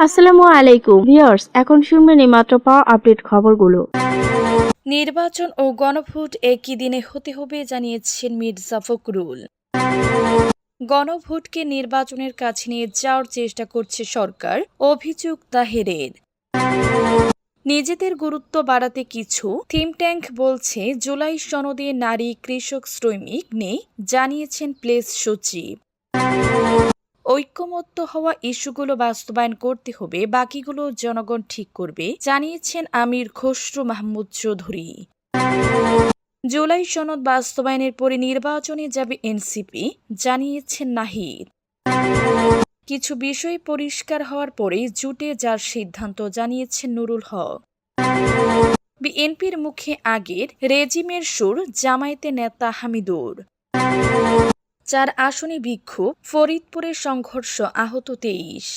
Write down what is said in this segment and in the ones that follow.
আসসালামু আলাইকুম ভিউয়ার্স, এখন শুনবেন এই মাত্র পাওয়া আপডেট খবরগুলো। নির্বাচন ও গণভোট একই দিনে হতে হবে জানিয়েছেন মির্জা ফখরুল। গণভোটকে নির্বাচনের কাছে নিয়ে যাওয়ার চেষ্টা করছে সরকার, অভিযোগ তাহেরের। নিজেদের গুরুত্ব বাড়াতে কিছু থিঙ্ক ট্যাঙ্ক বলছে জুলাই সনদে নারী, কৃষক, শ্রমিক নেই, জানিয়েছেন প্লেস সচিব। ঐক্যমত্য হওয়া ইস্যুগুলো বাস্তবায়ন করতে হবে, বাকিগুলো জনগণ ঠিক করবে, জানিয়েছেন আমির খসরু মাহমুদ চৌধুরী। জুলাই সনদ বাস্তবায়নের পরে নির্বাচনে যাবে এনসিপি, জানিয়েছেন নাহিদ। কিছু বিষয় পরিষ্কার হওয়ার পরে জুটে যার সিদ্ধান্ত, জানিয়েছেন নুরুল হক। বিএনপির মুখে আগের রেজিমের সুর, জামায়াতে নেতা হামিদুর। 4 আসনে বিক্ষোভ, ফরিদপুরে সংঘর্ষ, আহত 23।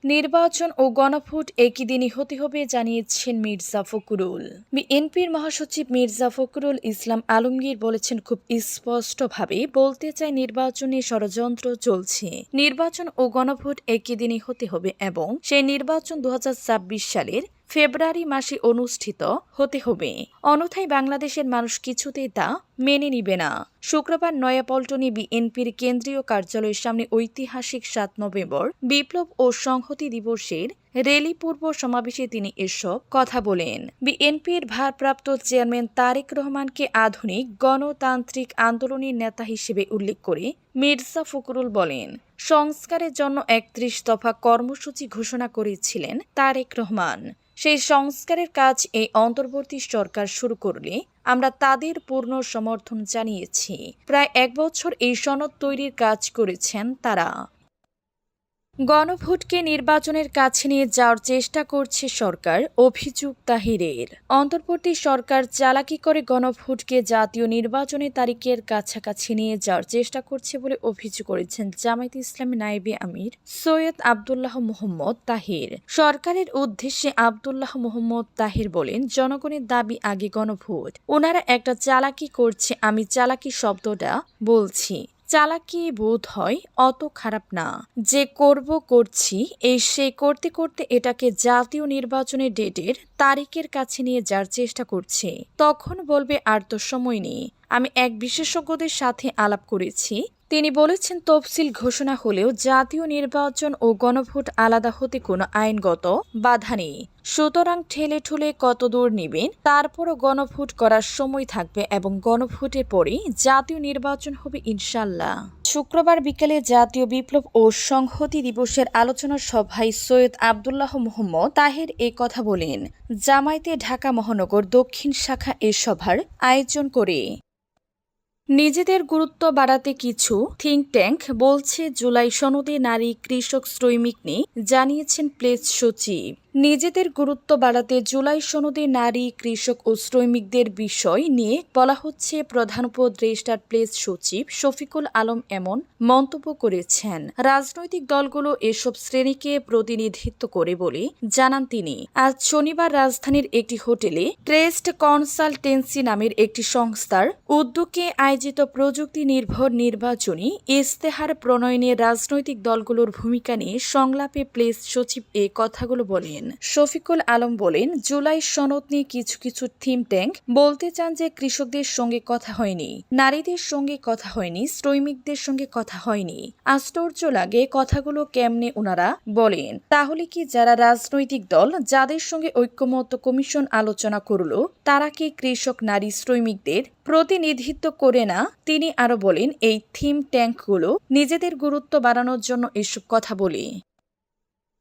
নির্বাচন ও গণভোট একই দিনই হতে হবে, জানিয়েছেন মির্জা ফখরুল। বিএনপির মহাসচিব মির্জা ফখরুল ইসলাম আলমগীর বলেছেন, খুব স্পষ্টভাবে বলতে চাই, নির্বাচনে ষড়যন্ত্র চলছে। নির্বাচন ও গণভোট একই দিনই হতে হবে এবং সেই নির্বাচন 2026 সালের ফেব্রুয়ারি মাসে অনুষ্ঠিত হতে হবে। অন্যথায় বাংলাদেশের মানুষ কিছুতেই তা মেনে নিবে না। শুক্রবার নয়াপল্টনে বিএনপির কেন্দ্রীয় কার্যালয়ের সামনে ঐতিহাসিক 7 নভেম্বর বিপ্লব ও সংহতি দিবসের র্যালি পূর্ব সমাবেশে তিনি এসব কথা বলেন। বিএনপির ভারপ্রাপ্ত চেয়ারম্যান তারেক রহমানকে আধুনিক গণতান্ত্রিক আন্দোলনের নেতা হিসেবে উল্লেখ করে মির্জা ফখরুল বলেন, সংস্কারের জন্য 31 দফা কর্মসূচি ঘোষণা করেছিলেন তারেক রহমান। সেই সংস্কারের কাজ এই অন্তর্বর্তী সরকার শুরু করলে আমরা তাদের পূর্ণ সমর্থন জানিয়েছি। প্রায় 1 বছর এই সনদ তৈরির কাজ করেছেন তারা। গণভোটকে নির্বাচনের কাছে নিয়ে যাওয়ার চেষ্টা করছে সরকার, অভিযোগ তাহিরের। অন্তর্বর্তী সরকার চালাকি করে গণভোটকে জাতীয় নির্বাচনের তারিখের কাছাকাছি নিয়ে যাওয়ার চেষ্টা করছে বলে অভিযোগ করেছেন জামায়াতে ইসলামী নায়েবে আমির সৈয়দ আব্দুল্লাহ মোহাম্মদ তাহির। সরকারের উদ্দেশ্যে আব্দুল্লাহ মোহাম্মদ তাহির বলেন, জনগণের দাবি আগে গণভোট। ওনারা একটা চালাকি করছে, আমি চালাকি শব্দটা বলছি। চালাকি বোধ হয় অত খারাপ না, যে করছি এই সেই করতে করতে এটাকে জাতীয় নির্বাচনের ডেটের তারিখের কাছে নিয়ে যাওয়ার চেষ্টা করছে। তখন বলবে আর তো সময় নেই। আমি এক বিশেষজ্ঞদের সাথে আলাপ করেছি, তিনি বলেছেন তফসিল ঘোষণা হলেও জাতীয় নির্বাচন ও গণভোট আলাদা হতে কোনো আইনগত বাধা নেই। সুতরাং ঠেলে ঠুলে কত দূর নেবেন, তারপরও গণভোট করার সময় থাকবে এবং গণভোটের পরে জাতীয় নির্বাচন হবে ইনশাল্লাহ। শুক্রবার বিকেলে জাতীয় বিপ্লব ও সংহতি দিবসের আলোচনা সভায় সৈয়দ আব্দুল্লাহ মোহাম্মদ তাহের এ কথা বলেন। জামায়াতে ঢাকা মহানগর দক্ষিণ শাখা এ সভার আয়োজন করে। নিজেদের গুরুত্ব বাড়াতে কিছু থিঙ্ক ট্যাঙ্ক বলছে জুলাই সনদে নারী, কৃষক, শ্রমিক নেই, জানিয়েছেন প্লেস সচিব। নিজেদের গুরুত্ব বাড়াতে জুলাই সনদে নারী, কৃষক ও শ্রমিকদের বিষয় নিয়ে বলা হচ্ছে, প্রধান উপদেষ্টা প্লেস সচিব শফিকুল আলম এমন মন্তব্য করেছেন। রাজনৈতিক দলগুলো এসব শ্রেণীকে প্রতিনিধিত্ব করে বলে জানান তিনি। আজ শনিবার রাজধানীর একটি হোটেলে ট্রেস্ট কনসালটেন্সি নামের একটি সংস্থার উদ্যোগে আয়োজিত প্রযুক্তি নির্ভর নির্বাচনী ইশতেহার প্রণয়নে রাজনৈতিক দলগুলোর ভূমিকা নিয়ে সংলাপে প্লেস সচিব এ কথাগুলো বলেন। শফিকুল আলম বলেন, জুলাই সনদ নিয়ে কিছু কিছু থিম ট্যাঙ্ক বলতে চান যে কৃষকদের সঙ্গে কথা হয়নি, নারীদের সঙ্গে কথা হয়নি, শ্রমিকদের সঙ্গে কথা হয়নি। আশ্চর্য লাগে কথাগুলো কেমনে ওনারা বলেন। তাহলে কি যারা রাজনৈতিক দল যাদের সঙ্গে ঐক্যমত্য কমিশন আলোচনা করলো তারা কি কৃষক, নারী, শ্রমিকদের প্রতিনিধিত্ব করে না? তিনি আরো বলেন, এই থিম ট্যাঙ্কগুলো নিজেদের গুরুত্ব বাড়ানোর জন্য এসব কথা বলে।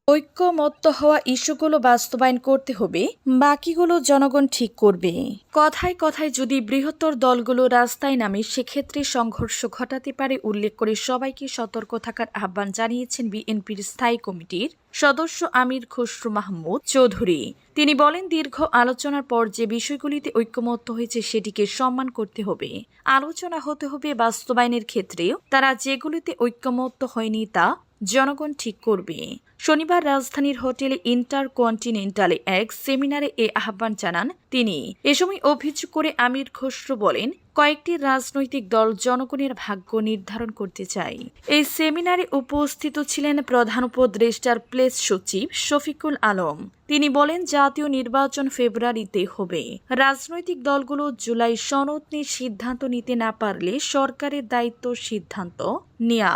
ঐক্যমত্য হওয়া ইস্যুগুলো বাস্তবায়ন করতে হবে, বাকিগুলো জনগণ ঠিক করবে। কথায় কথায় যদি বৃহত্তর দলগুলো রাস্তায় নামে সেক্ষেত্রে সংঘর্ষ ঘটাতে পারে উল্লেখ করে সবাইকে সতর্ক থাকার আহ্বান জানিয়েছেন বিএনপির স্থায়ী কমিটির সদস্য আমির খসরু মাহমুদ চৌধুরী। তিনি বলেন, দীর্ঘ আলোচনার পর যে বিষয়গুলিতে ঐক্যমত্য হয়েছে সেটিকে সম্মান করতে হবে। আলোচনা হতে হবে বাস্তবায়নের ক্ষেত্রেও তারা যেগুলিতে ঐক্যমত্য হয়নি তা জনগণ ঠিক করবে। শনিবার রাজধানীর হোটেলে ইন্টারকন্টিনেন্টালে এক সেমিনারে এ আহ্বান জানান তিনি। এ সময় অভিযোগ করে আমির খসরু বলেন, কয়েকটি রাজনৈতিক দল জনগণের ভাগ্য নির্ধারণ করতে চায়। এই সেমিনারে উপস্থিত ছিলেন প্রধান উপদেষ্টার প্রেস সচিব শফিকুল আলম। তিনি বলেন, জাতীয় নির্বাচন ফেব্রুয়ারিতে হবে। রাজনৈতিক দলগুলো জুলাই সনদ নিয়ে সিদ্ধান্ত নিতে না পারলে সরকারের দায়িত্ব সিদ্ধান্ত নেয়া।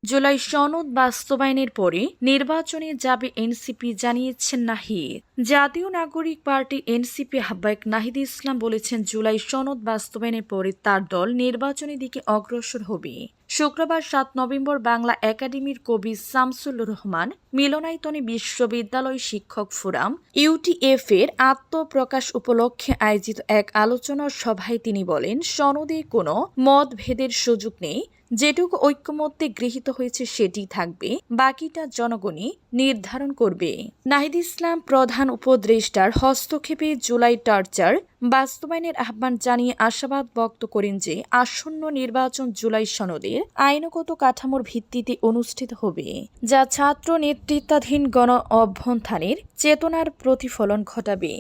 জুলাই সনদ বাস্তবায়নের পরে নির্বাচনে যাবে এনসিপি, জানিয়েছেন নাহিদ। জাতীয় নাগরিক পার্টি এনসিপি আহ্বায়ক নাহিদ ইসলাম বলেছেন, জুলাই সনদ বাস্তবায়নের পরে তার দল নির্বাচনের দিকে অগ্রসর হবে। শুক্রবার 7 নভেম্বর বাংলা একাডেমির কবি শামসুল রহমান মিলনায়তনে বিশ্ববিদ্যালয় শিক্ষক ফোরাম ইউটিএফ এর আত্মপ্রকাশ উপলক্ষে আয়োজিত এক আলোচনা সভায় তিনি বলেন, সনদে কোনো মতভেদের সুযোগ নেই। যেটুকু ঐক্যমত্যে গৃহীত হয়েছে সেটি থাকবে, বাকিটা জনগণই নির্ধারণ করবে। নাহিদ ইসলাম প্রধান উপদেষ্টার হস্তক্ষেপে জুলাই টার্চার বাস্তবায়নের আহ্বান জানিয়ে আশাবাদ ব্যক্ত করেন যে আসন্ন নির্বাচন জুলাই সনদের আইনগত কাঠামোর ভিত্তিতে অনুষ্ঠিত হবে, যা ছাত্র নেতৃত্বাধীন গণ অভ্যুত্থানের চেতনার প্রতিফলন ঘটাবে।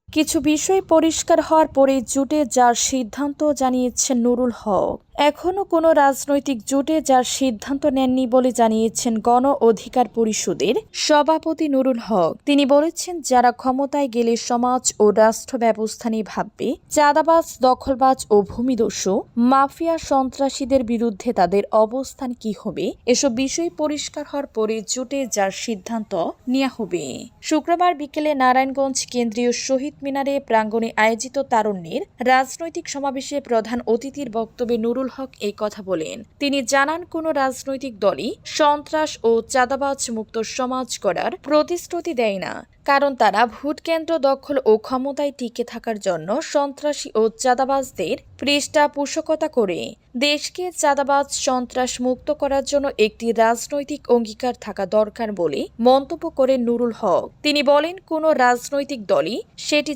কিছু বিষয় পরিষ্কার হওয়ার পরে জোটে যার সিদ্ধান্ত, জানিয়েছেন নুরুল হক। এখনও কোনো রাজনৈতিক জোটে যার সিদ্ধান্ত নেননি বলে জানিয়েছেন গণ অধিকার পরিষদের সভাপতি নুরুল হক। তিনি বলেছেন, যারা ক্ষমতায় গেলে সমাজ ও রাষ্ট্র ব্যবস্থা নিয়ে ভাববে, চাঁদাবাজ, দখলবাজ ও ভূমিদস্যু মাফিয়া সন্ত্রাসীদের বিরুদ্ধে তাদের অবস্থান কি হবে, এসব বিষয় পরিষ্কার হওয়ার পরে জোটে যার সিদ্ধান্ত নেওয়া হবে। শুক্রবার বিকেলে নারায়ণগঞ্জ কেন্দ্রীয় শহীদ মিনারে প্রাঙ্গণে আয়োজিত তারুণ্যের রাজনৈতিক সমাবেশে প্রধান অতিথির বক্তব্যে নুরুল হক এই কথা বলেন। তিনি জানান, কোনো রাজনৈতিক দলই সন্ত্রাস ও চাঁদাবাজ মুক্ত সমাজ গড়ার প্রতিশ্রুতি দেয় না, কারণ তারা ভোট কেন্দ্র দখল ও ক্ষমতায় টিকে থাকার জন্য সন্ত্রাসী ও চাঁদাবাজদের পৃষ্ঠপোষকতা করে। দেশকে চাঁদাবাজ সন্ত্রাস মুক্ত করার জন্য একটি রাজনৈতিক অঙ্গীকার থাকা দরকার বলে মন্তব্য করেন নুরুল হক। তিনি বলেন, কোনো রাজনৈতিক দলই সেটি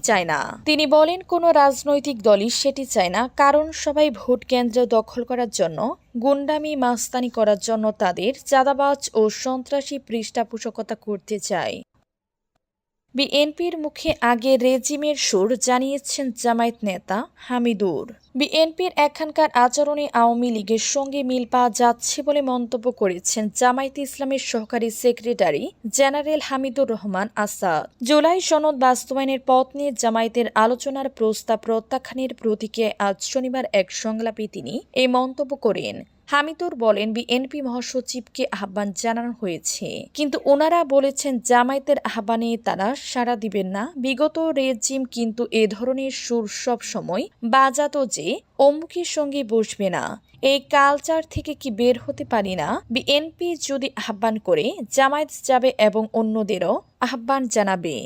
চায় না, কারণ সবাই ভোট কেন্দ্র দখল করার জন্য, গুন্ডামি মাস্তানি করার জন্য তাদের চাঁদাবাজ ও সন্ত্রাসী পৃষ্ঠপোষকতা করতে চায়। বিএনপির মুখে আগে রেজিমের সুর, জানিয়েছেন জামায়াত নেতা হামিদুর। বিএনপির এখানকার আচরণে আওয়ামী লীগের সঙ্গে মিল পাওয়া যাচ্ছে বলে মন্তব্য করেছেন জামায়াতে ইসলামের সহকারী সেক্রেটারি জেনারেল হামিদুর রহমান আসাদ। জুলাই সনদ বাস্তবায়নের পথ নিয়ে জামায়াতের আলোচনার প্রস্তাব প্রত্যাখ্যানের প্রতিক্রিয়ায় আজ শনিবার এক সংলাপে তিনি এই মন্তব্য করেন। হামিদুর বলেন, বিএনপি মহাসচিবকে আহ্বান জানানো হয়েছে, কিন্তু ওনারা বলেছেন জামায়াতের আহ্বানে তারা সাড়া দিবেন না। বিগত রেজিম কিন্তু এ ধরনের সুর সব সময় বাজাতো যে অমুকের সঙ্গে বসবে না। এই কালচার থেকে কি বের হতে পারি না? বিএনপি যদি আহ্বান করে জামায়াত যাবে এবং অন্যদেরও আহ্বান জানাবে।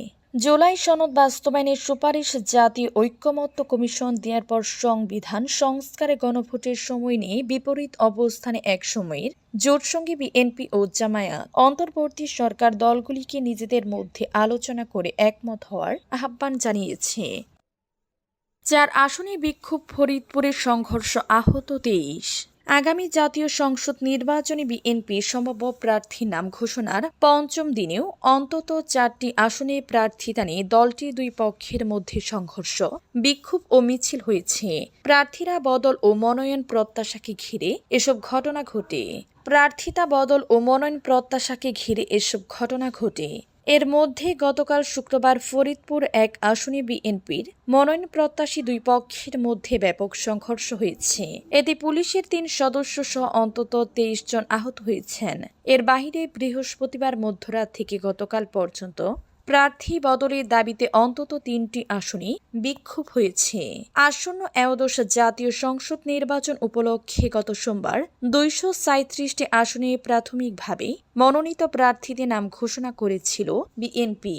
জুলাই সনদ বাস্তবায়নের সুপারিশ জাতীয় ঐক্যমত্য কমিশন দেওয়ার পর সংবিধান সংস্কারে গণভোটের সময় নিয়ে বিপরীত অবস্থানে এক সময়ের জোটসঙ্গী বিএনপি ও জামায়াত অন্তর্বর্তী সরকার দলগুলিকে নিজেদের মধ্যে আলোচনা করে একমত হওয়ার আহ্বান জানিয়েছে। 4 আসনে বিক্ষোভ, ফরিদপুরের সংঘর্ষ, আহত 23। আগামী জাতীয় সংসদ নির্বাচনে বিএনপি সম্ভাব্য প্রার্থীর নাম ঘোষণার পঞ্চম দিনেও অন্তত 4টি আসনে প্রার্থিতা নিয়ে দলটির দুই পক্ষের মধ্যে সংঘর্ষ, বিক্ষোভ ও মিছিল হয়েছে। প্রার্থীরা বদল ও মনোনয়ন প্রত্যাশাকে ঘিরে এসব ঘটনা ঘটে। এর মধ্যে গতকাল শুক্রবার ফরিদপুর 1 আসনে বিএনপির মনোনয়ন প্রত্যাশী দুই পক্ষের মধ্যে ব্যাপক সংঘর্ষ হয়েছে। এতে পুলিশের 3 সদস্য সহ অন্তত 23 জন আহত হয়েছেন। এর বাইরে বৃহস্পতিবার মধ্যরাত থেকে গতকাল পর্যন্ত প্রার্থী বদলের দাবিতে অন্তত 3টি আসনে বিক্ষোভ হয়েছে। আসন্ন একাদশ জাতীয় সংসদ নির্বাচন উপলক্ষে গত সোমবার 237টি আসনে প্রাথমিকভাবে মনোনীত প্রার্থীদের নাম ঘোষণা করেছিল বিএনপি।